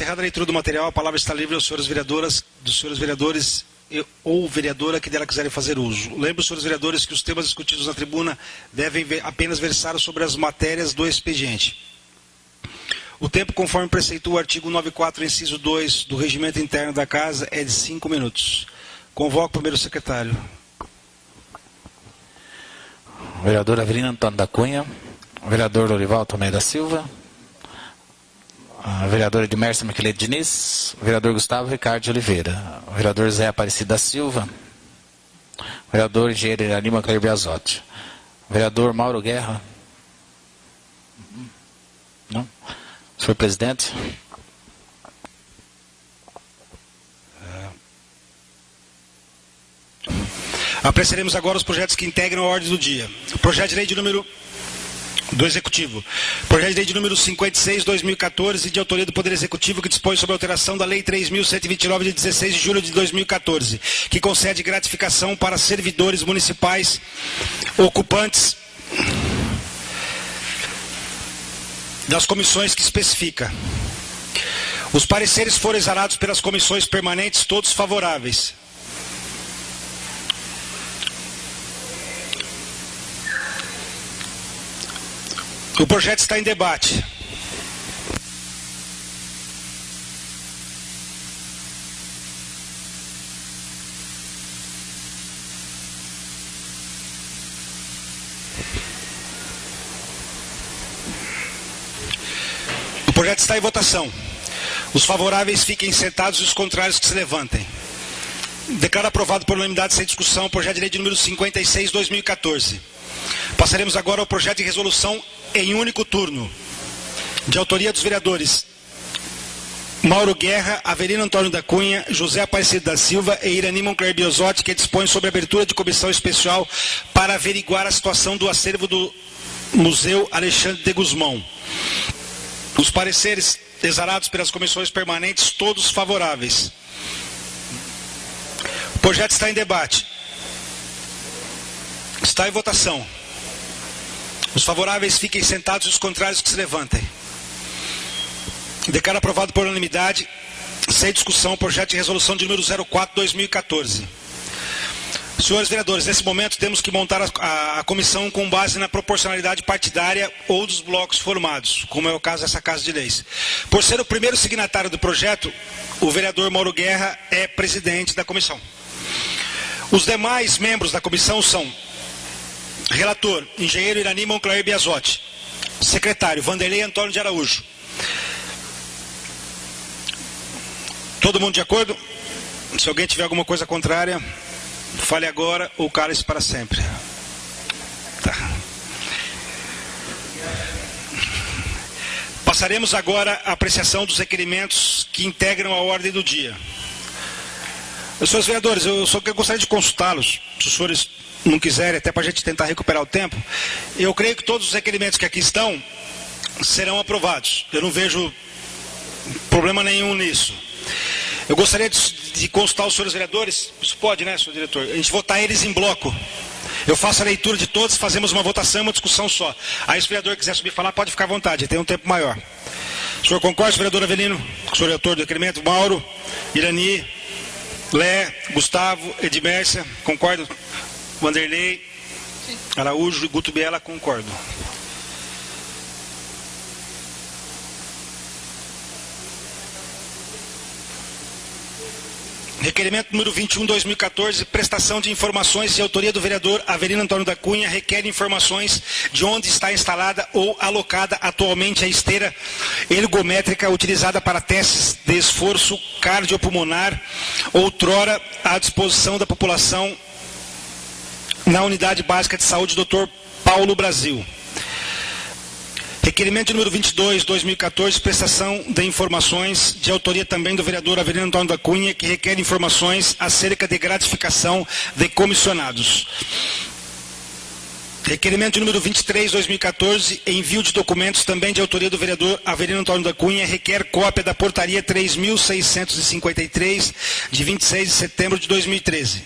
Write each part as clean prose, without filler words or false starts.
encerrada a leitura do material, a palavra está livre aos senhores vereadores ou vereadora que dela quiserem fazer uso. Lembro, senhores vereadores, que os temas discutidos na tribuna devem apenas versar sobre as matérias do expediente. O tempo, conforme preceitua o artigo 94, inciso 2 do Regimento Interno da Casa, é de 5 minutos. Convoco o primeiro secretário. Vereador Avelino Antônio da Cunha, vereador Lorival Tomé da Silva, a vereadora Edmércia Miquelete Diniz, vereador Gustavo Ricardo de Oliveira, vereador Zé Aparecido da Silva, vereador engenheiro Iranima Clair Biasotti, vereador Mauro Guerra. Não? Senhor presidente. Apreciaremos agora os projetos que integram a ordem do dia. O projeto de lei de número do Executivo. Projeto de lei de número 56/2014, de autoria do Poder Executivo, que dispõe sobre a alteração da Lei 3.129, de 16 de julho de 2014, que concede gratificação para servidores municipais ocupantes das comissões que especifica. Os pareceres foram exarados pelas comissões permanentes, todos favoráveis. O projeto está em debate. O projeto está em votação. Os favoráveis fiquem sentados e os contrários que se levantem. Declaro aprovado por unanimidade sem discussão o projeto de lei de número 56/2014. Passaremos agora ao projeto de resolução em único turno, de autoria dos vereadores Mauro Guerra, Avelino Antônio da Cunha, José Aparecido da Silva e Iranima Clair Biasotti, que dispõe sobre a abertura de comissão especial para averiguar a situação do acervo do Museu Alexandre de Gusmão. Os pareceres exarados pelas comissões permanentes, todos favoráveis. O projeto está em debate. Está em votação. Os favoráveis fiquem sentados e os contrários que se levantem. Declaro aprovado por unanimidade, sem discussão, o projeto de resolução de número 04/2014. Senhores vereadores, nesse momento temos que montar a comissão com base na proporcionalidade partidária ou dos blocos formados, como é o caso dessa Casa de Leis. Por ser o primeiro signatário do projeto, o vereador Mauro Guerra é presidente da comissão. Os demais membros da comissão são: relator, engenheiro Iranima Clair Biasotti. Secretário, Vanderlei Antônio de Araújo. Todo mundo de acordo? Se alguém tiver alguma coisa contrária, fale agora ou cale-se para sempre. Tá. Passaremos agora à apreciação dos requerimentos que integram a ordem do dia. Senhores vereadores, eu só gostaria de consultá-los, se os senhores não quiserem, até para a gente tentar recuperar o tempo. Eu creio que todos os requerimentos que aqui estão serão aprovados. Eu não vejo problema nenhum nisso. Eu gostaria de consultar os senhores vereadores. Isso pode, né, senhor diretor? A gente votar eles em bloco. Eu faço a leitura de todos, fazemos uma votação e uma discussão só. Aí se o vereador quiser subir e falar, pode ficar à vontade, tem um tempo maior. O senhor concorda, vereador Avelino? O senhor é autor do requerimento? Mauro, Irani, Lé, Gustavo, Edmércia, concordo? Vanderlei, sim. Araújo e Guto Biela, concordo. Requerimento número 21/2014, prestação de informações de autoria do vereador Avelino Antônio da Cunha, requer informações de onde está instalada ou alocada atualmente a esteira ergométrica utilizada para testes de esforço cardiopulmonar, outrora à disposição da população na Unidade Básica de Saúde Dr. Paulo Brasil. Requerimento número 22/2014, prestação de informações de autoria também do vereador Avelino Antônio da Cunha, que requer informações acerca de gratificação de comissionados. Requerimento número 23/2014, envio de documentos também de autoria do vereador Avelino Antônio da Cunha, requer cópia da portaria 3.653, de 26 de setembro de 2013.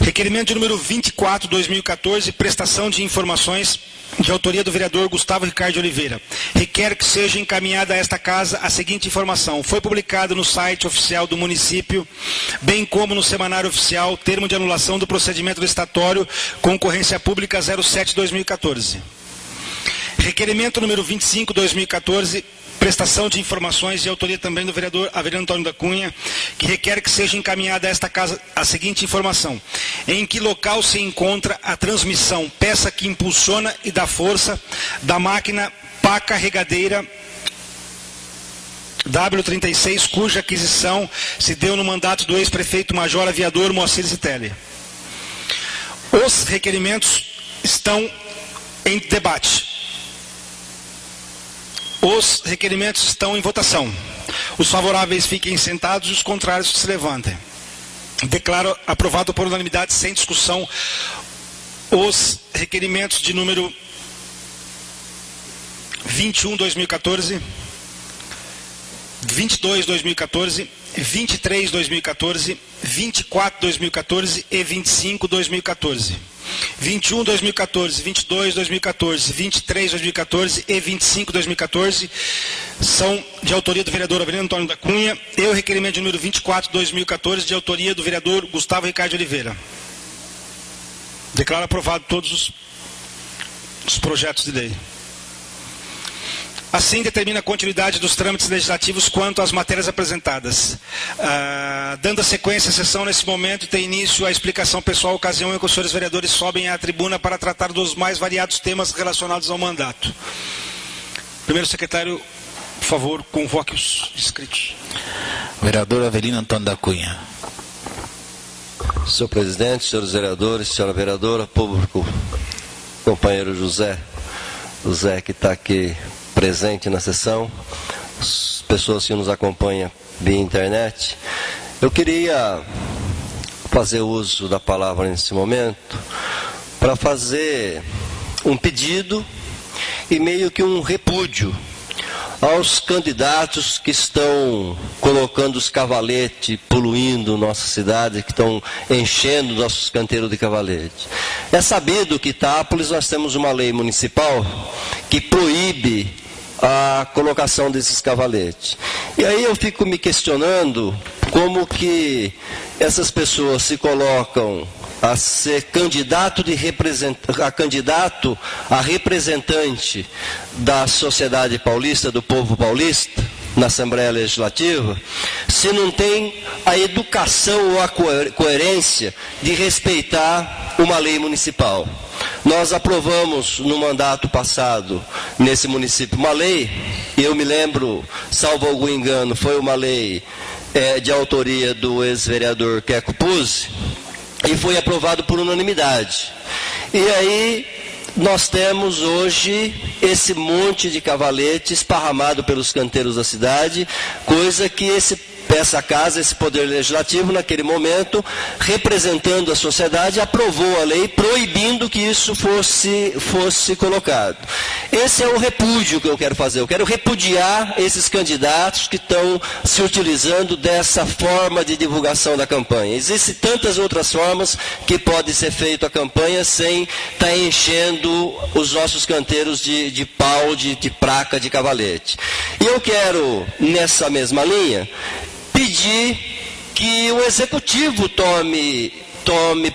Requerimento número 24/2014, prestação de informações de autoria do vereador Gustavo Ricardo de Oliveira. Requer que seja encaminhada a esta casa a seguinte informação. Foi publicado no site oficial do município, bem como no semanário oficial, termo de anulação do procedimento licitatório Concorrência Pública 07-2014. Requerimento número 25-2014, prestação de informações de autoria também do vereador Avelino Antônio da Cunha, que requer que seja encaminhada a esta casa a seguinte informação. Em que local se encontra a transmissão, peça que impulsiona e dá força da máquina pá carregadeira W36, cuja aquisição se deu no mandato do ex-prefeito Major Aviador Moacir Zitelli. Os requerimentos estão em debate. Os requerimentos estão em votação. Os favoráveis fiquem sentados e os contrários se levantem. Declaro aprovado por unanimidade, sem discussão, os requerimentos de número 21/2014, 22/2014, 23/2014, 24/2014 e 25/2014. 21/2014, 22/2014, 23/2014 e 25/2014 são de autoria do vereador Avelino Antônio da Cunha e o requerimento de número 24/2014 de autoria do vereador Gustavo Ricardo de Oliveira. Declaro aprovado todos os projetos de lei. Assim, determina a continuidade dos trâmites legislativos quanto às matérias apresentadas. Dando a sequência à sessão, nesse momento, tem início a explicação pessoal, ocasião em que os senhores vereadores sobem à tribuna para tratar dos mais variados temas relacionados ao mandato. Primeiro secretário, por favor, convoque os inscritos. Vereador Avelino Antônio da Cunha. Senhor presidente, senhores vereadores, senhora vereadora, público, companheiro José que está aqui presente na sessão, as pessoas que nos acompanham via internet. Eu queria fazer uso da palavra nesse momento para fazer um pedido e meio que um repúdio aos candidatos que estão colocando os cavaletes, poluindo nossa cidade, que estão enchendo nossos canteiros de cavalete. É sabido que em Itápolis nós temos uma lei municipal que proíbe a colocação desses cavaletes. E aí eu fico me questionando como que essas pessoas se colocam a ser candidato a representante da sociedade paulista, do povo paulista, na Assembleia Legislativa, se não tem a educação ou a coerência de respeitar uma lei municipal. Nós aprovamos no mandato passado, nesse município, uma lei, e eu me lembro, salvo algum engano, foi uma lei de autoria do ex-vereador Queco Puzzi, e foi aprovado por unanimidade. E aí nós temos hoje esse monte de cavalete esparramado pelos canteiros da cidade, coisa que essa casa, esse poder legislativo, naquele momento, representando a sociedade, aprovou a lei proibindo que isso fosse colocado. Esse é o repúdio que eu quero fazer. Eu quero repudiar esses candidatos que estão se utilizando dessa forma de divulgação da campanha. Existem tantas outras formas que pode ser feita a campanha sem estar enchendo os nossos canteiros de pau, de placa, de cavalete. E eu quero, nessa mesma linha, pedir que o executivo tome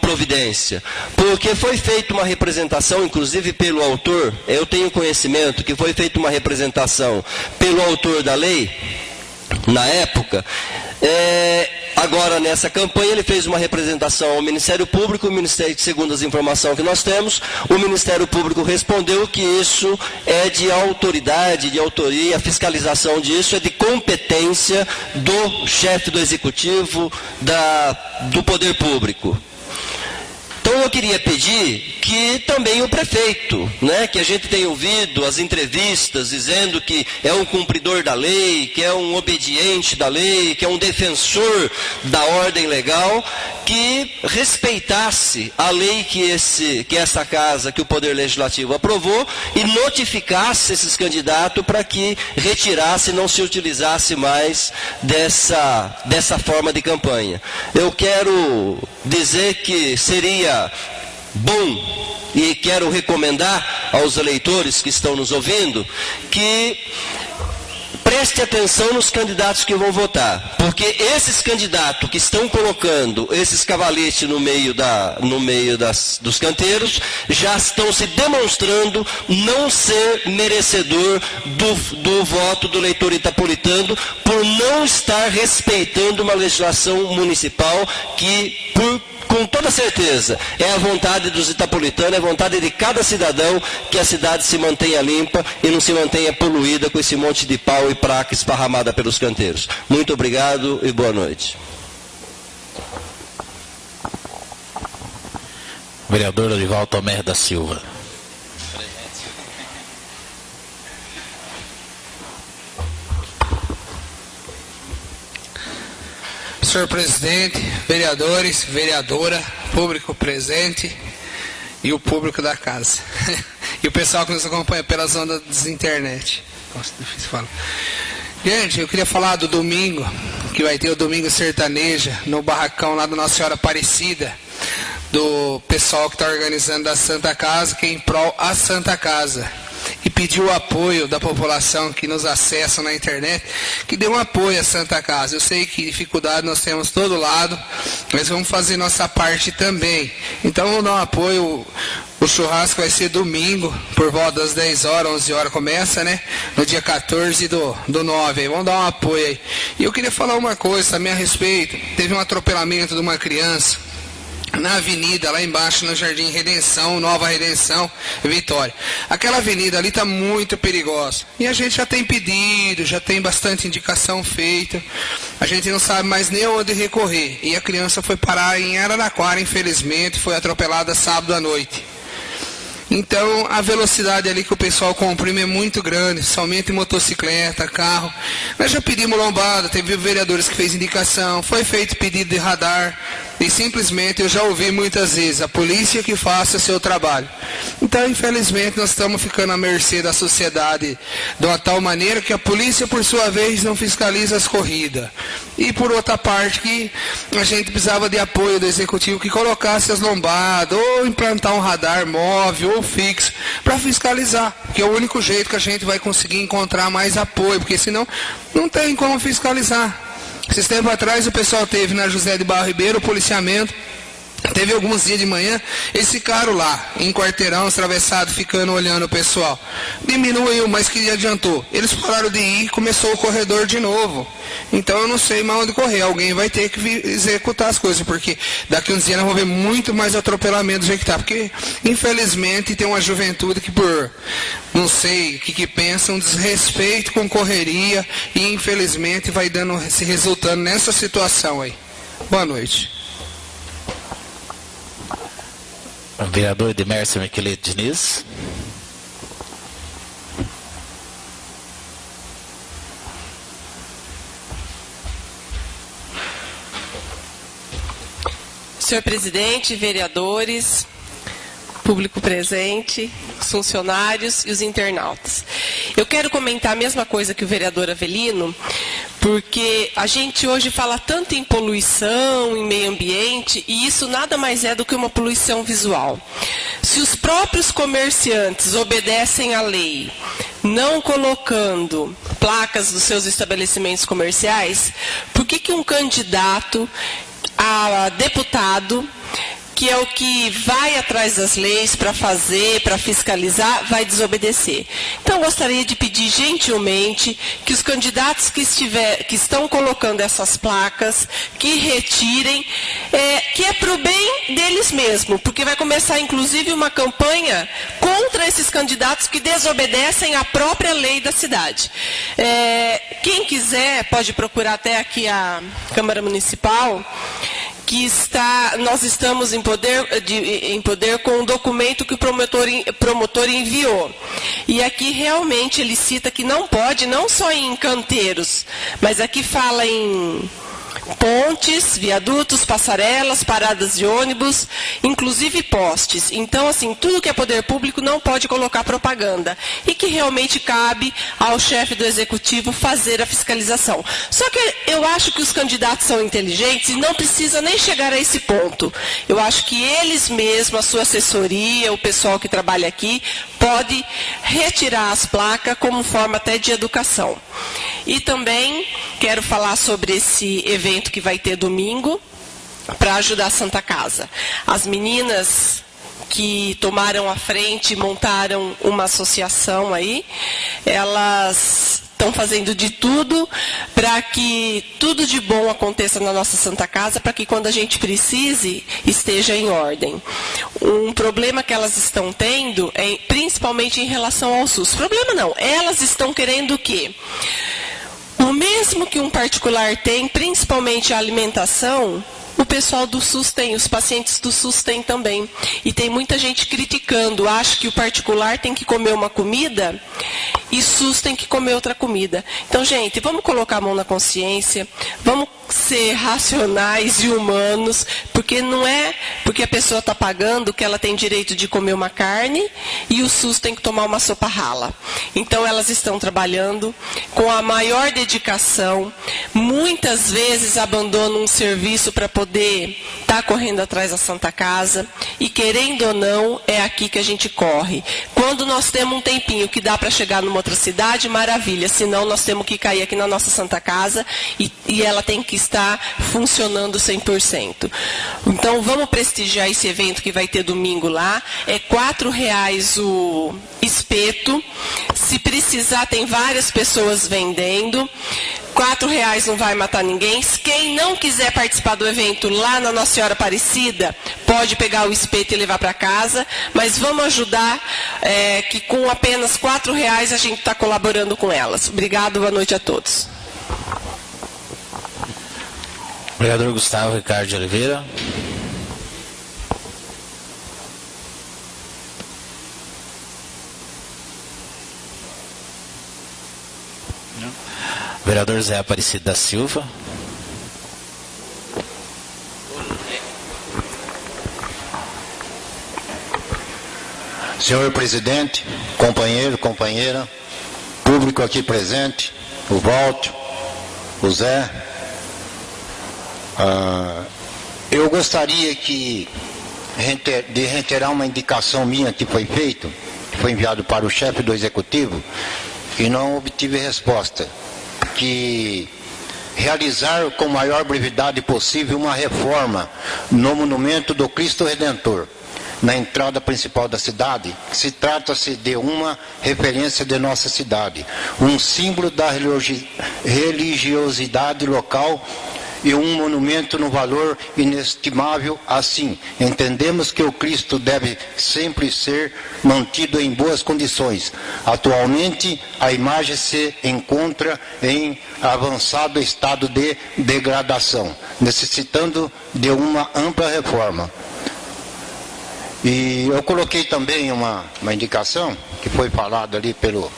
providência, porque foi feita uma representação, inclusive pelo autor, eu tenho conhecimento que foi feita uma representação pelo autor da lei, na época, agora nessa campanha ele fez uma representação ao Ministério Público, o Ministério, segundo as informações que nós temos, o Ministério Público respondeu que isso é de autoridade, de autoria, a fiscalização disso é de competência do chefe do Executivo, do Poder Público. Então eu queria pedir que também o prefeito, que a gente tem ouvido as entrevistas dizendo que é um cumpridor da lei, que é um obediente da lei, que é um defensor da ordem legal, que respeitasse a lei que essa casa, que o Poder Legislativo aprovou e notificasse esses candidatos para que retirasse, não se utilizasse mais dessa forma de campanha. Eu quero dizer que seria bom, e quero recomendar aos eleitores que estão nos ouvindo que preste atenção nos candidatos que vão votar, porque esses candidatos que estão colocando esses cavaletes no meio dos canteiros já estão se demonstrando não ser merecedor do voto do eleitor itapolitano por não estar respeitando uma legislação municipal que, com toda certeza, é a vontade dos itapolitanos, é a vontade de cada cidadão que a cidade se mantenha limpa e não se mantenha poluída com esse monte de pau e praca esparramada pelos canteiros. Muito obrigado e boa noite. Vereador Orival Tomé da Silva. Senhor presidente, vereadores, vereadora, público presente e o público da casa. E o pessoal que nos acompanha pelas ondas da internet. Nossa, difícil falar. Gente, eu queria falar do domingo, que vai ter o Domingo Sertaneja, no barracão lá da Nossa Senhora Aparecida, do pessoal que está organizando da Santa Casa, que é em prol a Santa Casa. E pediu o apoio da população que nos acessa na internet, que dê um apoio à Santa Casa. Eu sei que dificuldade nós temos todo lado, mas vamos fazer nossa parte também. Então vamos dar um apoio. O churrasco vai ser domingo, por volta das 10 horas, 11 horas começa, né? No dia 14 do 9, aí vamos dar um apoio aí. E eu queria falar uma coisa também a respeito. Teve um atropelamento de uma criança na avenida, lá embaixo, no Jardim Redenção, Nova Redenção, Vitória. Aquela avenida ali está muito perigosa. E a gente já tem pedido, já tem bastante indicação feita. A gente não sabe mais nem onde recorrer. E a criança foi parar em Araraquara, infelizmente, foi atropelada sábado à noite. Então, a velocidade ali que o pessoal comprime é muito grande, somente motocicleta, carro. Nós já pedimos lombada, teve vereadores que fez indicação, foi feito pedido de radar, e simplesmente eu já ouvi muitas vezes, a polícia que faça seu trabalho. Então, infelizmente, nós estamos ficando à mercê da sociedade de uma tal maneira que a polícia, por sua vez, não fiscaliza as corridas. E, por outra parte, que a gente precisava de apoio do executivo que colocasse as lombadas, ou implantar um radar móvel, ou fixo, para fiscalizar, que é o único jeito que a gente vai conseguir encontrar mais apoio, porque senão não tem como fiscalizar. Esses tempos atrás o pessoal teve na José de Barro Ribeiro o policiamento, teve alguns dias de manhã, eles ficaram lá, em quarteirão, atravessado, ficando olhando o pessoal. Diminuiu, mas que adiantou? Eles pararam de ir, começou o corredor de novo. Então eu não sei mais onde correr, alguém vai ter que executar as coisas, porque daqui uns dias nós vamos ver muito mais atropelamento do jeito que está, porque infelizmente tem uma juventude que por, não sei o que pensa, um desrespeito com correria, e infelizmente vai se resultando nessa situação aí. Boa noite. Vereador Edmércio Miquelete Diniz. Senhor presidente, vereadores, público presente, os funcionários e os internautas. Eu quero comentar a mesma coisa que o vereador Avelino, porque a gente hoje fala tanto em poluição, em meio ambiente, e isso nada mais é do que uma poluição visual. Se os próprios comerciantes obedecem à lei, não colocando placas dos seus estabelecimentos comerciais, por que um candidato a deputado, que é o que vai atrás das leis para fazer, para fiscalizar, vai desobedecer? Então, gostaria de pedir gentilmente que os candidatos que estão colocando essas placas, que retirem, que é para o bem deles mesmos, porque vai começar, inclusive, uma campanha contra esses candidatos que desobedecem à própria lei da cidade. Quem quiser, pode procurar até aqui a Câmara Municipal, que nós estamos em poder com um documento que o promotor enviou. E aqui realmente ele cita que não pode, não só em canteiros, mas aqui fala em pontes, viadutos, passarelas, paradas de ônibus, inclusive postes. Então, assim, tudo que é poder público não pode colocar propaganda. E que realmente cabe ao chefe do executivo fazer a fiscalização. Só que eu acho que os candidatos são inteligentes e não precisa nem chegar a esse ponto. Eu acho que eles mesmos, a sua assessoria, o pessoal que trabalha aqui, pode retirar as placas como forma até de educação. E também quero falar sobre esse evento que vai ter domingo para ajudar a Santa Casa. As meninas que tomaram a frente, montaram uma associação aí, elas estão fazendo de tudo para que tudo de bom aconteça na nossa Santa Casa, para que quando a gente precise, esteja em ordem. Um problema que elas estão tendo é principalmente em relação ao SUS. Problema não, elas estão querendo o quê? O mesmo que um particular tem, principalmente a alimentação, o pessoal do SUS tem, os pacientes do SUS têm também. E tem muita gente criticando, acha que o particular tem que comer uma comida e SUS tem que comer outra comida. Então, gente, vamos colocar a mão na consciência, vamos ser racionais e humanos, porque não é porque a pessoa está pagando que ela tem direito de comer uma carne e o SUS tem que tomar uma sopa rala. Então, elas estão trabalhando com a maior dedicação, muitas vezes abandonam um serviço para poder estar correndo atrás da Santa Casa, e querendo ou não, é aqui que a gente corre. Quando nós temos um tempinho que dá para chegar numa outra cidade, maravilha, senão nós temos que cair aqui na nossa Santa Casa e ela tem que estar funcionando 100%. Então vamos prestigiar esse evento que vai ter domingo lá, é R$4 o espeto, se precisar tem várias pessoas vendendo, R$4 não vai matar ninguém. Quem não quiser participar do evento lá na Nossa Senhora Aparecida, pode pegar o espeto e levar para casa, mas vamos ajudar, que com apenas R$4 a gente está colaborando com elas. Obrigado, boa noite a todos. Vereador Gustavo Ricardo de Oliveira. Vereador Zé Aparecido da Silva. Senhor presidente, companheiro, companheira, público aqui presente, o Walter, o Zé, eu gostaria de reiterar uma indicação minha que foi feita, que foi enviado para o chefe do executivo e não obtive resposta, que realizar com maior brevidade possível uma reforma no monumento do Cristo Redentor, na entrada principal da cidade. Se trata-se de uma referência de nossa cidade, um símbolo da religiosidade local e um monumento no valor inestimável. Assim, entendemos que o Cristo deve sempre ser mantido em boas condições. Atualmente, a imagem se encontra em avançado estado de degradação, necessitando de uma ampla reforma. E eu coloquei também uma indicação, que foi falada ali pelo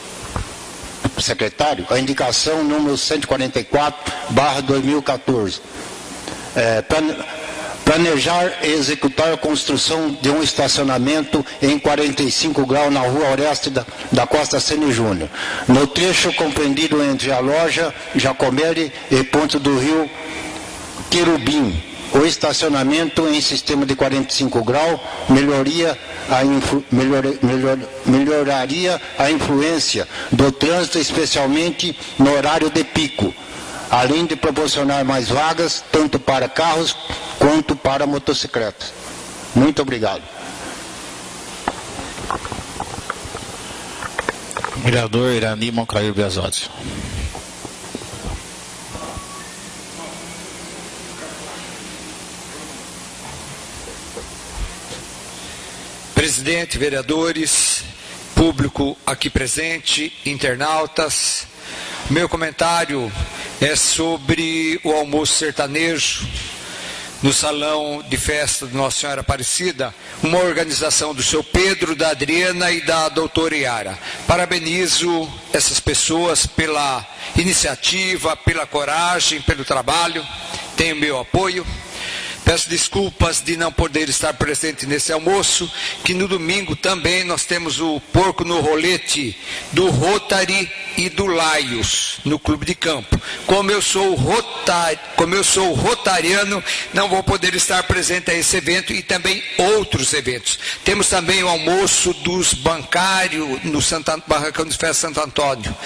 secretário, a indicação número 144/2014. Planejar e executar a construção de um estacionamento em 45 graus na rua Oreste da Costa Ceni Júnior, no trecho compreendido entre a loja Jacomeli e Ponte do Rio Querubim. O estacionamento em sistema de 45 graus melhoraria a influência do trânsito, especialmente no horário de pico, além de proporcionar mais vagas, tanto para carros quanto para motocicletas. Muito obrigado. Vereador Irani Moncair Biasódio. Presidente, vereadores, público aqui presente, internautas, meu comentário é sobre o almoço sertanejo no Salão de Festa de Nossa Senhora Aparecida, uma organização do seu Pedro, da Adriana e da doutora Yara. Parabenizo essas pessoas pela iniciativa, pela coragem, pelo trabalho. tem o meu apoio. Peço desculpas de não poder estar presente nesse almoço, que no domingo também nós temos o Porco no Rolete do Rotary e do Laios, no Clube de Campo. Como eu sou rotariano, não vou poder estar presente a esse evento e também outros eventos. Temos também o almoço dos bancários no Barracão de Festa Santo Antônio.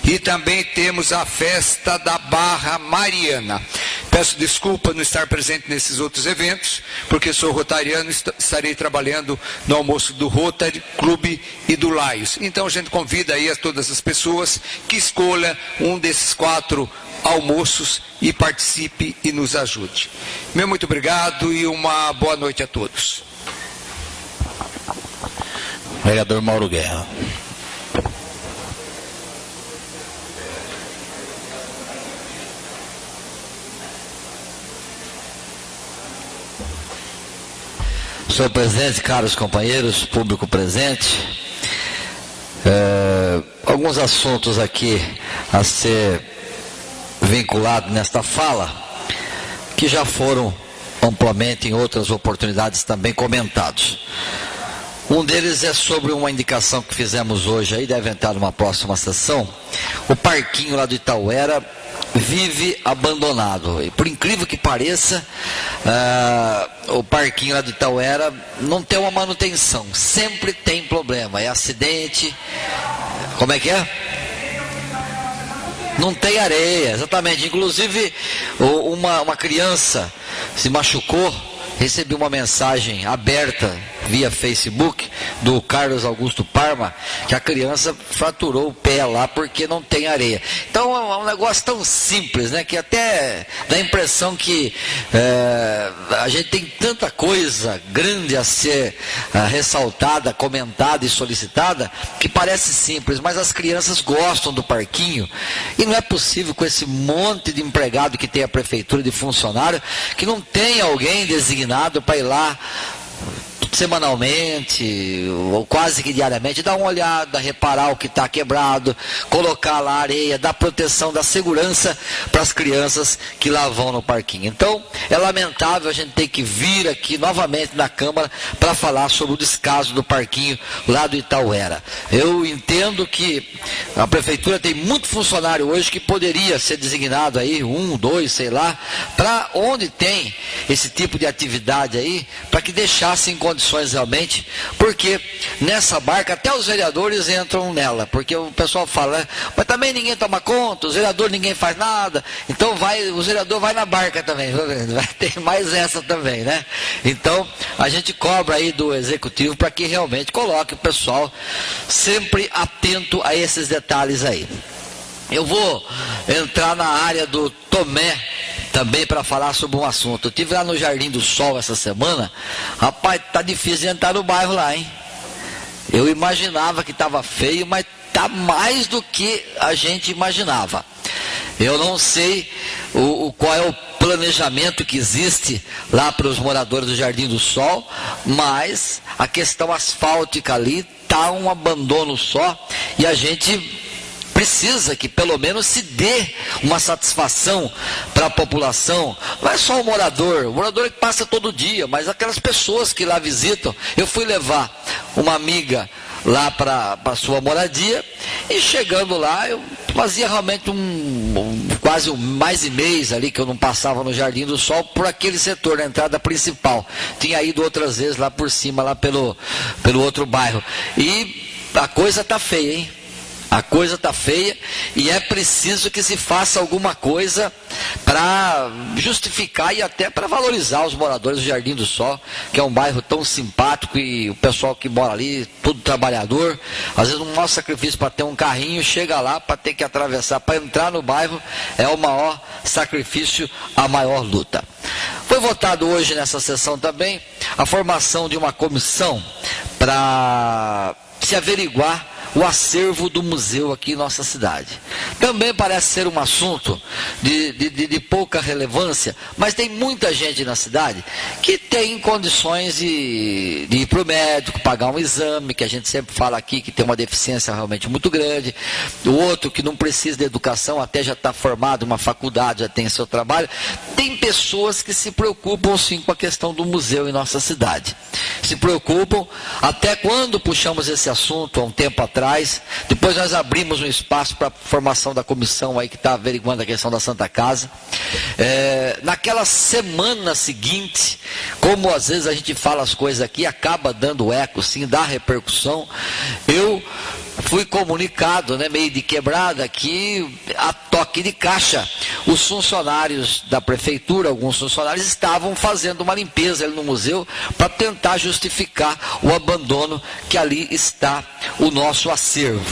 E também temos a festa da Barra Mariana. Peço desculpa não estar presente nesses outros eventos, porque sou rotariano e estarei trabalhando no almoço do Rotary Clube e do Laios. Então a gente convida aí a todas as pessoas que escolha um desses 4 almoços e participe e nos ajude. Meu muito obrigado e uma boa noite a todos. Vereador Mauro Guerra. Senhor presidente, caros companheiros, público presente, alguns assuntos aqui a ser vinculados nesta fala, que já foram amplamente em outras oportunidades também comentados. Um deles é sobre uma indicação que fizemos hoje, aí deve entrar numa próxima sessão. O parquinho lá do Itauera vive abandonado. E por incrível que pareça, o parquinho lá do Itauera não tem uma manutenção. Sempre tem problema. É acidente. Como é que é? Não tem areia, exatamente. Inclusive, uma criança se machucou. Recebi uma mensagem aberta via Facebook do Carlos Augusto Parma, que a criança fraturou o pé lá porque não tem areia. Então é um negócio tão simples, né, que até dá a impressão que a gente tem tanta coisa grande a ser ressaltada, comentada e solicitada, que parece simples, mas as crianças gostam do parquinho, e não é possível com esse monte de empregado que tem a prefeitura, de funcionário, que não tem alguém designado para ir lá semanalmente, ou quase que diariamente, dar uma olhada, reparar o que está quebrado, colocar lá areia, dar proteção, dar segurança para as crianças que lá vão no parquinho. Então, é lamentável a gente ter que vir aqui novamente na Câmara para falar sobre o descaso do parquinho lá do Itauera. Eu entendo que a Prefeitura tem muito funcionário hoje que poderia ser designado aí, 1, 2, sei lá, para onde tem esse tipo de atividade aí, para que deixasse em condições realmente, porque nessa barca até os vereadores entram nela, porque o pessoal fala, né? Mas também ninguém toma conta, os vereadores ninguém faz nada, então o vereador vai na barca também, vai ter mais essa também, né? Então a gente cobra aí do executivo para que realmente coloque o pessoal sempre atento a esses detalhes aí. Eu vou entrar na área do Tomé também para falar sobre um assunto. Eu estive lá no Jardim do Sol essa semana. Rapaz, tá difícil de entrar no bairro lá, hein? Eu imaginava que estava feio, mas tá mais do que a gente imaginava. Eu não sei qual é o planejamento que existe lá para os moradores do Jardim do Sol, mas a questão asfáltica ali tá um abandono só, e a gente precisa que pelo menos se dê uma satisfação para a população. Não é só o morador que passa todo dia, mas aquelas pessoas que lá visitam. Eu fui levar uma amiga lá para a sua moradia, e chegando lá eu fazia realmente quase mais de mês ali que eu não passava no Jardim do Sol por aquele setor, na entrada principal. Tinha ido outras vezes lá por cima, lá pelo outro bairro, e a coisa tá feia, hein? A coisa está feia, e é preciso que se faça alguma coisa para justificar e até para valorizar os moradores do Jardim do Sol, que é um bairro tão simpático, e o pessoal que mora ali, tudo trabalhador. Às vezes o maior sacrifício para ter um carrinho, chega lá para ter que atravessar, para entrar no bairro, é o maior sacrifício, a maior luta. Foi votado hoje nessa sessão também a formação de uma comissão para se averiguar o acervo do museu aqui em nossa cidade. Também parece ser um assunto de pouca relevância, mas tem muita gente na cidade que tem condições de ir para o médico, pagar um exame, que a gente sempre fala aqui que tem uma deficiência realmente muito grande. O outro que não precisa de educação, até já está formado em uma faculdade, já tem seu trabalho. Tem pessoas que se preocupam sim com a questão do museu em nossa cidade. Se preocupam, até quando puxamos esse assunto há um tempo atrás, depois nós abrimos um espaço para a formação da comissão aí que está averiguando a questão da Santa Casa. Naquela semana seguinte, como às vezes a gente fala as coisas aqui, acaba dando eco, sim, dá repercussão, eu fui comunicado, meio de quebrada, que a toque de caixa, os funcionários da prefeitura, alguns funcionários estavam fazendo uma limpeza ali no museu para tentar justificar o abandono que ali está o nosso acervo.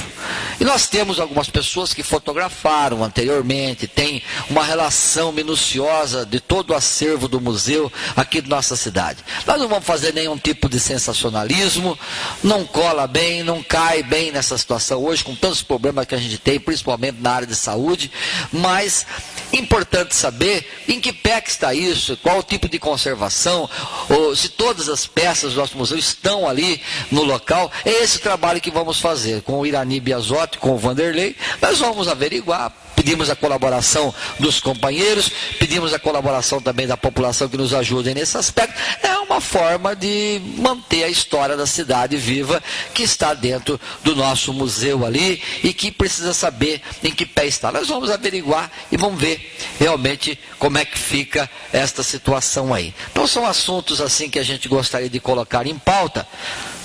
E nós temos algumas pessoas que fotografaram anteriormente, tem uma relação minuciosa de todo o acervo do museu aqui de nossa cidade. Nós não vamos fazer nenhum tipo de sensacionalismo, não cola bem, não cai bem nessa situação hoje, com tantos problemas que a gente tem, principalmente na área de saúde, mas importante saber em que pé que está isso, qual o tipo de conservação, ou se todas as peças do nosso museu estão ali no local. É esse trabalho que vamos fazer com o Irani Biasotti, com o Vanderlei. Nós vamos averiguar. Pedimos a colaboração dos companheiros, pedimos a colaboração também da população que nos ajudem nesse aspecto. É uma forma de manter a história da cidade viva, que está dentro do nosso museu ali e que precisa saber em que pé está. Nós vamos averiguar e vamos ver realmente como é que fica esta situação aí. Então são assuntos assim que a gente gostaria de colocar em pauta.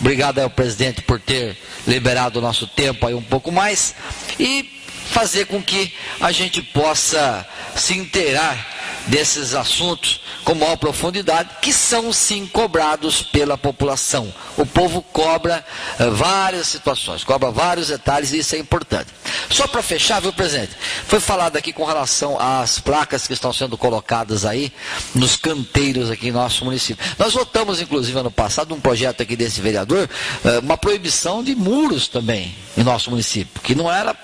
Obrigado ao presidente por ter liberado o nosso tempo aí um pouco mais e fazer com que a gente possa se inteirar desses assuntos com maior profundidade, que são sim cobrados pela população. O povo cobra várias situações, cobra vários detalhes, e isso é importante. Só para fechar, viu, presidente? Foi falado aqui com relação às placas que estão sendo colocadas aí nos canteiros aqui em nosso município. Nós votamos, inclusive, ano passado, um projeto aqui desse vereador, uma proibição de muros também em nosso município, que não era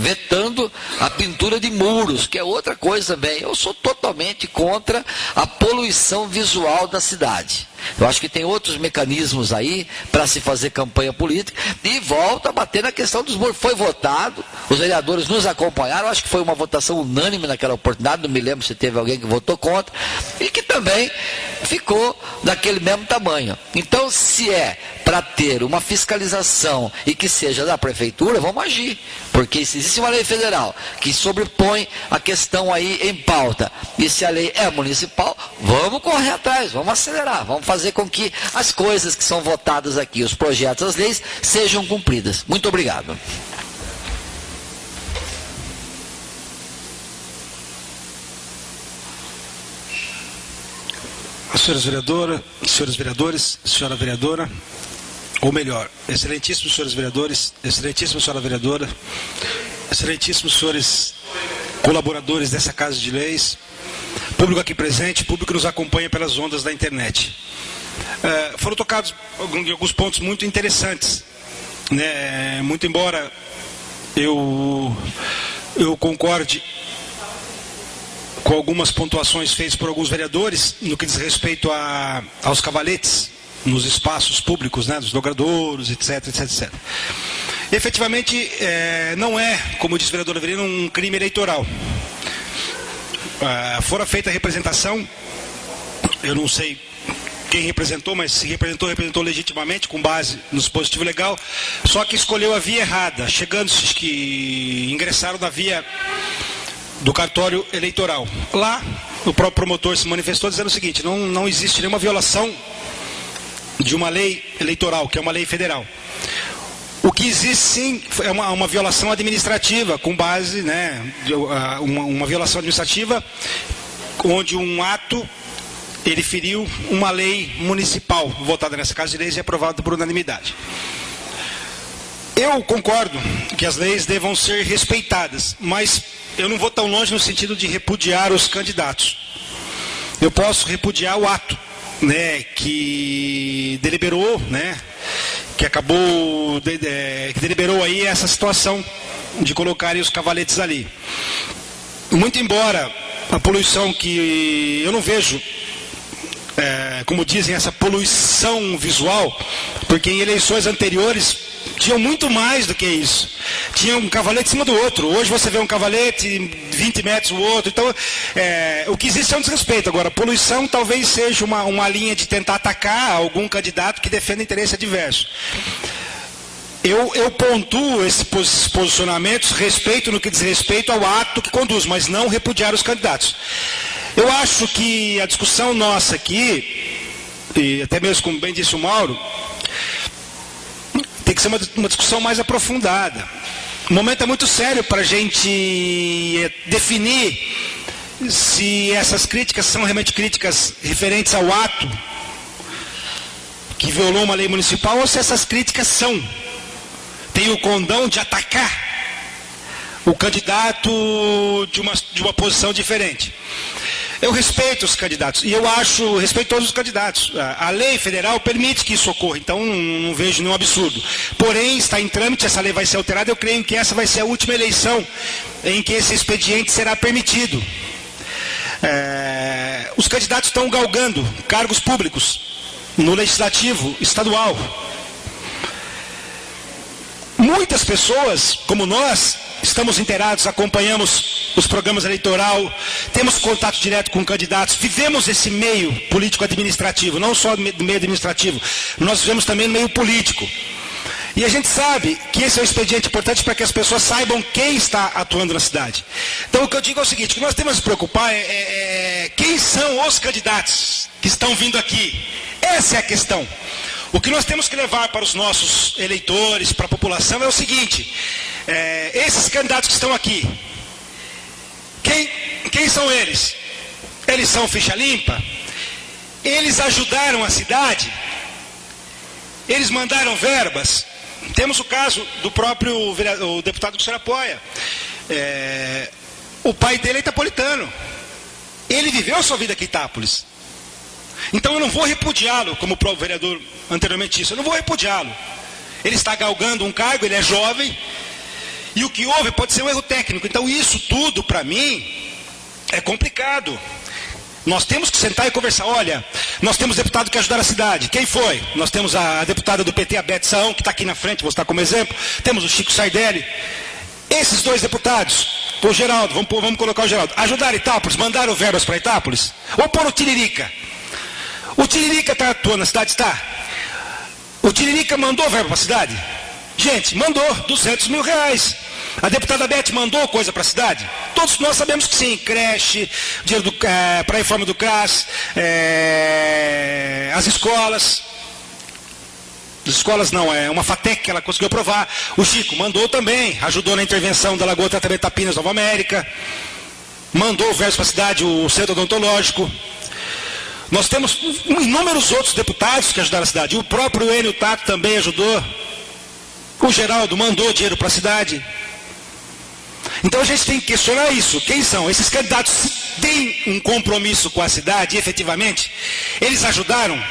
vetando a pintura de muros, que é outra coisa também. Eu sou totalmente contra a poluição visual da cidade. Eu acho que tem outros mecanismos aí para se fazer campanha política, e volta a bater na questão dos muros. Foi votado, os vereadores nos acompanharam, acho que foi uma votação unânime naquela oportunidade, não me lembro se teve alguém que votou contra, e que também ficou daquele mesmo tamanho. Então, se é para ter uma fiscalização e que seja da prefeitura, vamos agir, porque se existe uma lei federal que sobrepõe a questão aí em pauta, e se a lei é municipal, vamos correr atrás, vamos acelerar, vamos fazer com que as coisas que são votadas aqui, os projetos, as leis, sejam cumpridas. Muito obrigado. Senhoras veredoras, senhores vereadores, senhora vereadora, ou melhor, excelentíssimos senhores vereadores, excelentíssima senhora vereadora, excelentíssimos senhores colaboradores dessa Casa de Leis, público aqui presente, público que nos acompanha pelas ondas da internet. Foram tocados alguns pontos muito interessantes, muito embora eu concorde com algumas pontuações feitas por alguns vereadores no que diz respeito aos cavaletes nos espaços públicos, dos logradouros, etc, etc, etc. Efetivamente, não é, como disse o vereador Avelino, um crime eleitoral. Fora feita a representação, eu não sei quem representou, mas se representou legitimamente, com base no dispositivo legal, só que escolheu a via errada, chegando-se que ingressaram na via do cartório eleitoral. Lá, o próprio promotor se manifestou dizendo o seguinte: não existe nenhuma violação de uma lei eleitoral, que é uma lei federal. O que existe sim é uma violação administrativa, com base, uma violação administrativa, onde um ato ele feriu uma lei municipal votada nessa Casa de Leis e aprovada por unanimidade. Eu concordo que as leis devam ser respeitadas, mas eu não vou tão longe no sentido de repudiar os candidatos. Eu posso repudiar o ato, que deliberou, que acabou, que deliberou aí essa situação de colocarem os cavaletes ali. Muito embora a poluição que eu não vejo, como dizem, essa poluição visual, porque em eleições anteriores tinham muito mais do que isso. Tinha um cavalete em cima do outro. Hoje você vê um cavalete 20 metros o outro. Então, o que existe é um desrespeito. Agora, poluição talvez seja uma linha de tentar atacar algum candidato que defenda interesse adverso. Eu pontuo esses posicionamentos, respeito no que diz respeito ao ato que conduz, mas não repudiar os candidatos. Eu acho que a discussão nossa aqui, e até mesmo como bem disse o Mauro, tem que ser uma discussão mais aprofundada. O momento é muito sério para a gente definir se essas críticas são realmente críticas referentes ao ato que violou uma lei municipal ou se essas críticas têm o condão de atacar o candidato de uma posição diferente. Eu respeito os candidatos e eu respeito todos os candidatos. A lei federal permite que isso ocorra, então não vejo nenhum absurdo. Porém, está em trâmite, essa lei vai ser alterada, eu creio que essa vai ser a última eleição em que esse expediente será permitido. Os candidatos estão galgando cargos públicos no legislativo estadual. Muitas pessoas, como nós, estamos inteirados, acompanhamos os programas eleitorais, temos contato direto com candidatos, vivemos esse meio político-administrativo, não só do meio administrativo, nós vivemos também no meio político. E a gente sabe que esse é um expediente importante para que as pessoas saibam quem está atuando na cidade. Então o que eu digo é o seguinte, o que nós temos que nos preocupar quem são os candidatos que estão vindo aqui. Essa é a questão. O que nós temos que levar para os nossos eleitores, para a população, é o seguinte, esses candidatos que estão aqui, quem são eles? Eles são ficha limpa? Eles ajudaram a cidade? Eles mandaram verbas? Temos o caso do próprio o deputado que o senhor apoia. O pai dele é itapolitano. Ele viveu a sua vida aqui em Itápolis. Então eu não vou repudiá-lo, como o vereador anteriormente disse, eu não vou repudiá-lo. Ele está galgando um cargo, ele é jovem, e o que houve pode ser um erro técnico. Então isso tudo, para mim, é complicado. Nós temos que sentar e conversar. Olha, nós temos deputado que ajudaram a cidade. Quem foi? Nós temos a deputada do PT, a Beth Saão, que está aqui na frente, vou citar como exemplo. Temos o Chico Sardelli. Esses dois deputados, o Geraldo, vamos colocar o Geraldo, ajudaram Itápolis, mandaram verbas para Itápolis? Ou pôr o Tiririca? O Tiririca está atuando na cidade? Está. O Tiririca mandou verba para a cidade? Gente, mandou R$200 mil. A deputada Beth mandou coisa para a cidade? Todos nós sabemos que sim. Creche, dinheiro para a reforma do CRAS, as escolas. As escolas não, é uma FATEC que ela conseguiu aprovar. O Chico mandou também, ajudou na intervenção da Lagoa Tratamento Tapinas, Nova América. Mandou verbas para a cidade, o centro odontológico. Nós temos inúmeros outros deputados que ajudaram a cidade. O próprio Enio Tato também ajudou. O Geraldo mandou dinheiro para a cidade. Então a gente tem que questionar isso. Quem são? Esses candidatos têm um compromisso com a cidade, efetivamente? Eles ajudaram?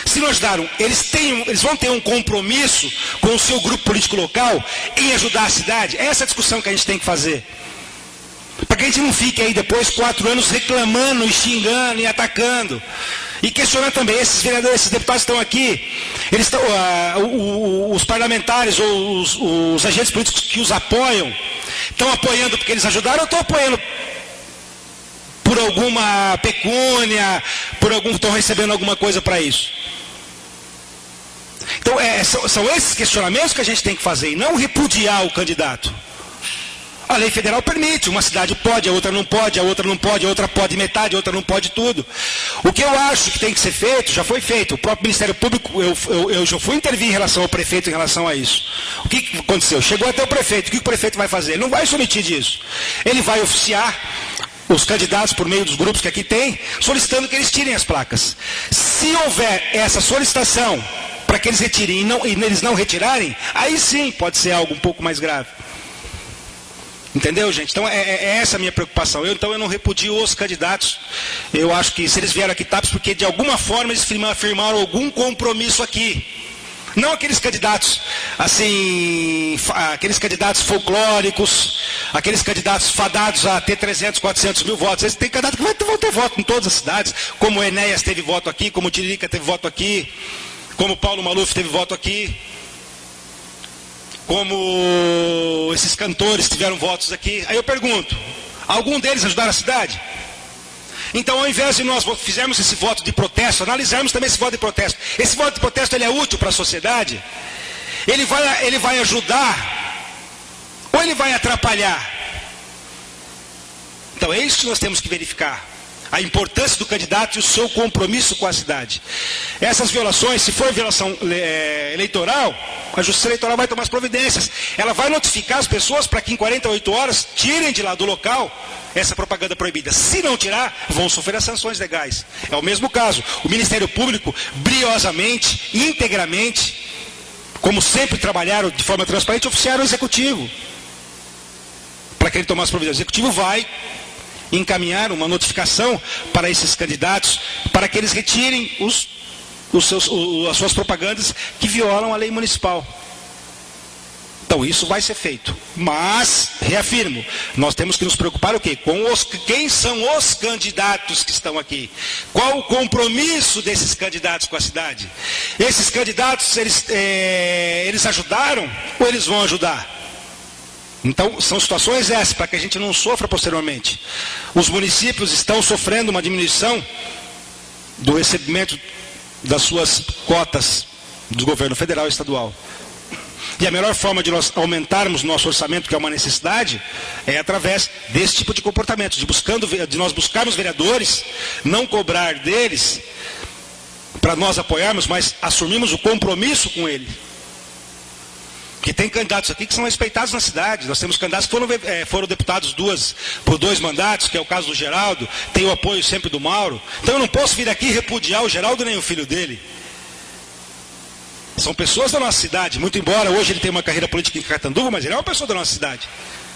Se não ajudaram, eles vão ter um compromisso com o seu grupo político local em ajudar a cidade? Essa é a discussão que a gente tem que fazer. Para que a gente não fique aí depois 4 anos reclamando e xingando e atacando. E questionar também, esses vereadores, esses deputados que estão aqui, eles estão, os parlamentares ou os agentes políticos que os apoiam, estão apoiando porque eles ajudaram ou estão apoiando por alguma pecúnia, estão recebendo alguma coisa para isso? Então, são esses questionamentos que a gente tem que fazer e não repudiar o candidato. A lei federal permite, uma cidade pode, a outra não pode, a outra não pode, a outra pode metade, a outra não pode tudo. O que eu acho que tem que ser feito, já foi feito. O próprio Ministério Público, eu já fui intervir em relação ao prefeito em relação a isso. O que aconteceu? Chegou até o prefeito, o que o prefeito vai fazer? Ele não vai se omitir disso. Ele vai oficiar os candidatos por meio dos grupos que aqui tem, solicitando que eles tirem as placas. Se houver essa solicitação para que eles retirem e eles não retirarem, aí sim pode ser algo um pouco mais grave. Entendeu, gente? Então é essa a minha preocupação. Então eu não repudio os candidatos. Eu acho que se eles vieram aqui, porque de alguma forma eles firmaram algum compromisso aqui. Não aqueles candidatos, assim, aqueles candidatos folclóricos, aqueles candidatos fadados a ter 300, 400 mil votos. Esse tem candidato que vão ter voto em todas as cidades, como o Enéas teve voto aqui, como o Tiririca teve voto aqui, como o Paulo Maluf teve voto aqui, como esses cantores tiveram votos aqui. Aí eu pergunto, algum deles ajudaram a cidade? Então, ao invés de nós fizermos esse voto de protesto, analisarmos também esse voto de protesto. Esse voto de protesto, ele é útil para a sociedade? Ele vai ajudar? Ou ele vai atrapalhar? Então, é isso que nós temos que verificar. A importância do candidato e o seu compromisso com a cidade. Essas violações, se for violação eleitoral, a Justiça Eleitoral vai tomar as providências. Ela vai notificar as pessoas para que em 48 horas tirem de lá do local essa propaganda proibida. Se não tirar, vão sofrer as sanções legais. É o mesmo caso. O Ministério Público, briosamente, integramente, como sempre trabalharam de forma transparente, oficiaram o Executivo. Para que ele tomasse providências. O Executivo vai encaminhar uma notificação para esses candidatos, para que eles retirem as suas propagandas que violam a lei municipal. Então isso vai ser feito. Mas, reafirmo, nós temos que nos preocupar o quê? Quem são os candidatos que estão aqui? Qual o compromisso desses candidatos com a cidade? Esses candidatos, eles ajudaram ou eles vão ajudar? Então, são situações essas, para que a gente não sofra posteriormente. Os municípios estão sofrendo uma diminuição do recebimento das suas cotas do governo federal e estadual. E a melhor forma de nós aumentarmos nosso orçamento, que é uma necessidade, é através desse tipo de comportamento, de nós buscarmos vereadores, não cobrar deles, para nós apoiarmos, mas assumirmos o compromisso com ele. Que tem candidatos aqui que são respeitados na cidade. Nós temos candidatos que foram deputados por 2 mandatos, que é o caso do Geraldo, tem o apoio sempre do Mauro. Então eu não posso vir aqui repudiar o Geraldo nem o filho dele. São pessoas da nossa cidade, muito embora hoje ele tenha uma carreira política em Catanduva, mas ele é uma pessoa da nossa cidade.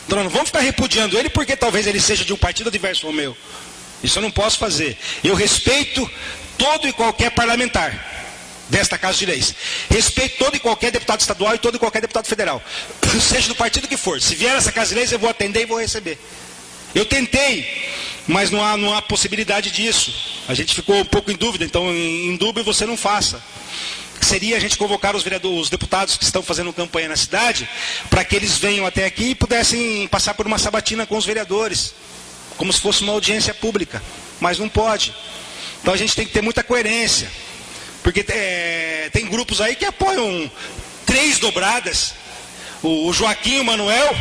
Então nós não vamos ficar repudiando ele porque talvez ele seja de um partido adverso ao meu. Isso eu não posso fazer. Eu respeito todo e qualquer parlamentar desta Casa de Leis. Respeito todo e qualquer deputado estadual e todo e qualquer deputado federal. Seja do partido que for. Se vier essa Casa de Leis, eu vou atender e vou receber. Eu tentei, mas não há possibilidade disso. A gente ficou um pouco em dúvida, então em dúvida você não faça. Seria a gente convocar os deputados que estão fazendo campanha na cidade, para que eles venham até aqui e pudessem passar por uma sabatina com os vereadores, como se fosse uma audiência pública, mas não pode. Então a gente tem que ter muita coerência, porque tem grupos aí que apoiam 3 dobradas, o Joaquim, o Manuel,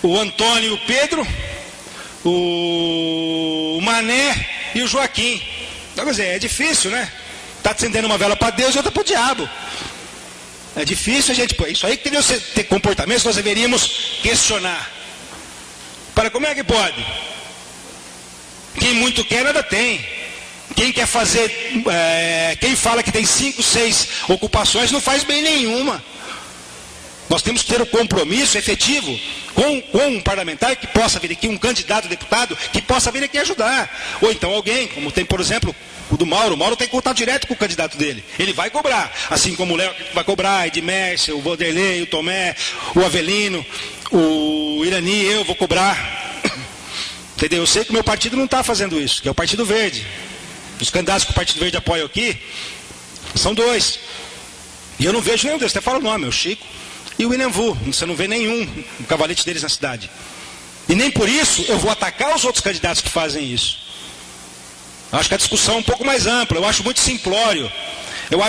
o Antônio e o Pedro, o Mané e o Joaquim. Então, quer dizer, é difícil, né? Está acendendo uma vela para Deus e outra para o diabo. É difícil a gente... Isso aí que deveria ter comportamentos, nós deveríamos questionar. Para como é que pode? Quem muito quer, nada tem. Quem quer fazer... quem fala que tem 5, 6 ocupações, não faz bem nenhuma. Nós temos que ter o compromisso efetivo com um parlamentar que possa vir aqui, um candidato a deputado, que possa vir aqui ajudar. Ou então alguém, como tem, por exemplo... O do Mauro. O Mauro tem contato direto com o candidato dele. Ele vai cobrar. Assim como o Léo vai cobrar, Edmércio, o Vanderlei, o Tomé, o Avelino, o Irani, eu vou cobrar. Entendeu? Eu sei que o meu partido não está fazendo isso, que é o Partido Verde. Os candidatos que o Partido Verde apoia aqui são 2. E eu não vejo nenhum deles. Até fala o nome, o Chico e o William Vu. Você não vê nenhum cavalete deles na cidade. E nem por isso eu vou atacar os outros candidatos que fazem isso. Eu acho que a discussão é um pouco mais ampla, eu acho muito simplório, eu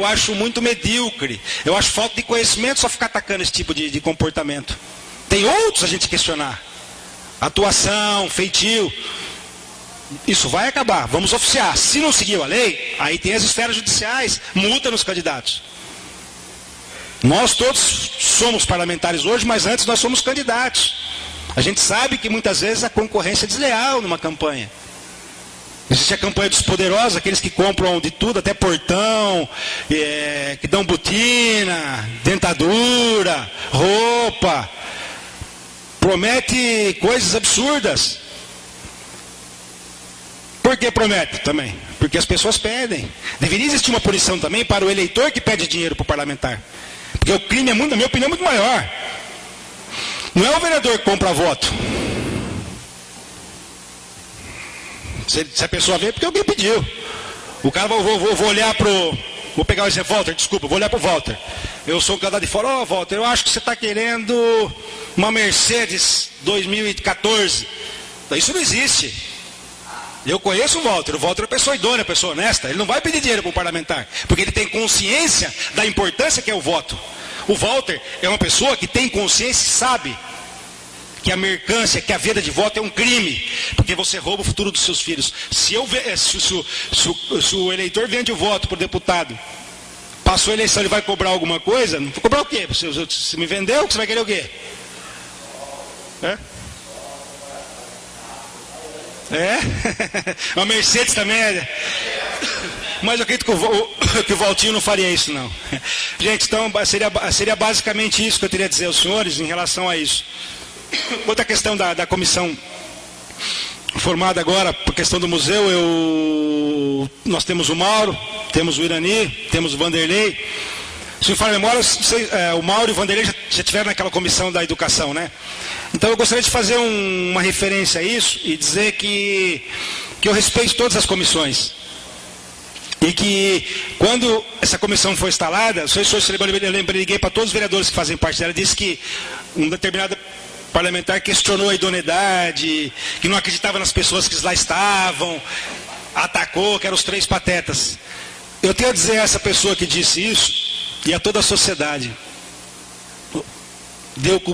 acho muito medíocre, eu acho falta de conhecimento só ficar atacando esse tipo de comportamento. Tem outros a gente questionar. Atuação, feitio, isso vai acabar, vamos oficiar. Se não seguiu a lei, aí tem as esferas judiciais, multa nos candidatos. Nós todos somos parlamentares hoje, mas antes nós somos candidatos. A gente sabe que muitas vezes a concorrência é desleal numa campanha. Existe a campanha dos poderosos, aqueles que compram de tudo, até portão, que dão botina, dentadura, roupa, promete coisas absurdas. Por que promete também? Porque as pessoas pedem. Deveria existir uma punição também para o eleitor que pede dinheiro para o parlamentar. Porque o crime é, na minha opinião, muito maior. Não é o vereador que compra voto. Se a pessoa vê, porque alguém pediu. O cara, vou olhar para o... Vou pegar o exemplo, Walter, desculpa, vou olhar para o Walter. Eu sou um candidato de fora, Walter, eu acho que você está querendo uma Mercedes 2014. Isso não existe. Eu conheço o Walter é uma pessoa idônea, uma pessoa honesta. Ele não vai pedir dinheiro para o parlamentar, porque ele tem consciência da importância que é o voto. O Walter é uma pessoa que tem consciência e sabe que a mercância, que a venda de voto é um crime, porque você rouba o futuro dos seus filhos. Se o eleitor vende o voto por deputado, passou a eleição, ele vai cobrar alguma coisa? Não vai cobrar o quê? Se me vendeu, você vai querer o quê? Uma Mercedes também Mas eu acredito que o Valtinho não faria isso, não. Gente, então seria basicamente isso que eu teria a dizer aos senhores em relação a isso. Quanto à questão da comissão formada agora, por questão do museu, nós temos o Mauro, temos o Irani, temos o Vanderlei. Se me falar a memória, o Mauro e o Vanderlei já estiveram naquela comissão da educação, né? Então eu gostaria de fazer uma referência a isso e dizer que eu respeito todas as comissões. E que quando essa comissão foi instalada, eu liguei para todos os vereadores que fazem parte dela, disse que um determinado parlamentar questionou a idoneidade, que não acreditava nas pessoas que lá estavam, atacou, que eram os 3 patetas. Eu tenho a dizer a essa pessoa que disse isso, e a toda a sociedade, com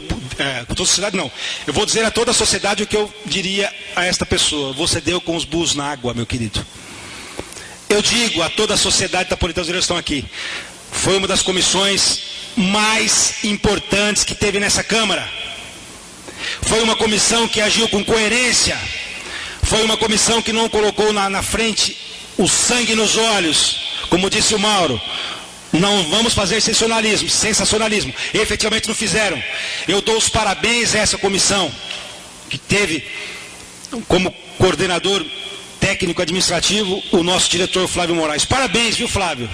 toda a sociedade não, eu vou dizer a toda a sociedade o que eu diria a esta pessoa: você deu com os burros na água, meu querido. Eu digo a toda a sociedade tapolitana, os vereadores estão aqui, foi uma das comissões mais importantes que teve nessa Câmara. Foi uma comissão que agiu com coerência. Foi uma comissão que não colocou na frente o sangue nos olhos, como disse o Mauro. Não vamos fazer sensacionalismo. E efetivamente não fizeram. Eu dou os parabéns a essa comissão, que teve como coordenador técnico administrativo o nosso diretor Flávio Moraes. Parabéns, viu, Flávio?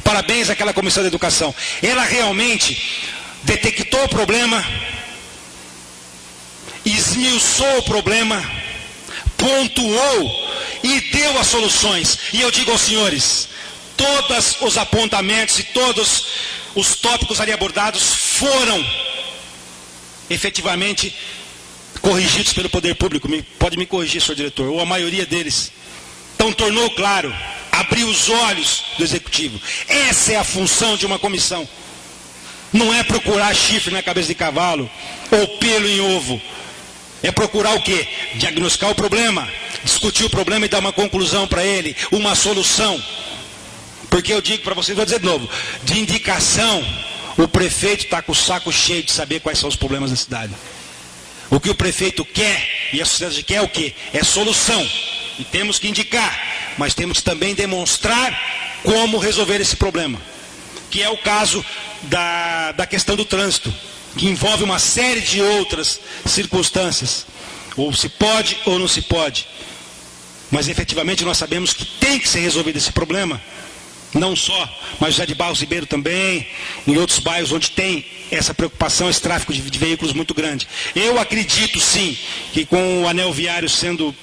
Parabéns àquela comissão de educação. Ela realmente detectou o problema, esmiuçou o problema, pontuou e deu as soluções. E eu digo aos senhores, todos os apontamentos e todos os tópicos ali abordados foram efetivamente corrigidos pelo poder público. Pode me corrigir, senhor diretor, ou a maioria deles. Então tornou claro, abriu os olhos do executivo. Essa é a função de uma comissão. Não é procurar chifre na cabeça de cavalo ou pelo em ovo. É procurar o quê? Diagnosticar o problema, discutir o problema e dar uma conclusão para ele, uma solução. Porque eu digo para vocês, vou dizer de novo, de indicação, o prefeito está com o saco cheio de saber quais são os problemas da cidade. O que o prefeito quer, e a sociedade quer é o quê? É solução. E temos que indicar, mas temos que também demonstrar como resolver esse problema. Que é o caso da questão do trânsito, que envolve uma série de outras circunstâncias. Ou se pode ou não se pode. Mas efetivamente nós sabemos que tem que ser resolvido esse problema. Não só, mas já de Barros Ribeiro também, em outros bairros onde tem essa preocupação, esse tráfego de veículos muito grande. Eu acredito sim, que com o anel viário sendo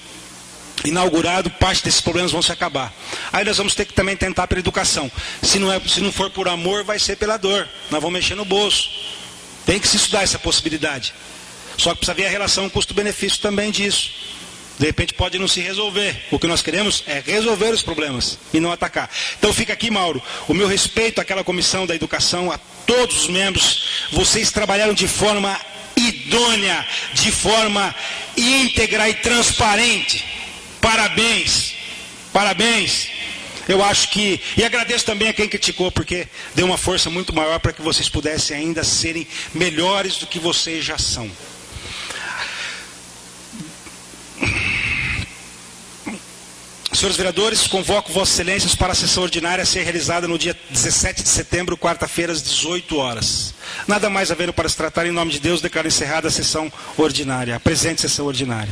inaugurado, parte desses problemas vão se acabar. Aí nós vamos ter que também tentar pela educação. Se não for por amor, vai ser pela dor. Nós vamos mexer no bolso. Tem que se estudar essa possibilidade. Só que precisa ver a relação custo-benefício também disso. De repente pode não se resolver. O que nós queremos é resolver os problemas e não atacar. Então fica aqui, Mauro, o meu respeito àquela comissão da educação, a todos os membros. Vocês trabalharam de forma idônea, de forma íntegra e transparente. Parabéns, parabéns. Eu acho que, e agradeço também a quem criticou, porque deu uma força muito maior para que vocês pudessem ainda serem melhores do que vocês já são. Senhores vereadores, convoco Vossas Excelências para a sessão ordinária a ser realizada no dia 17 de setembro, quarta-feira, às 18 horas. Nada mais havendo para se tratar, em nome de Deus, declaro encerrada a sessão ordinária. A presente sessão ordinária.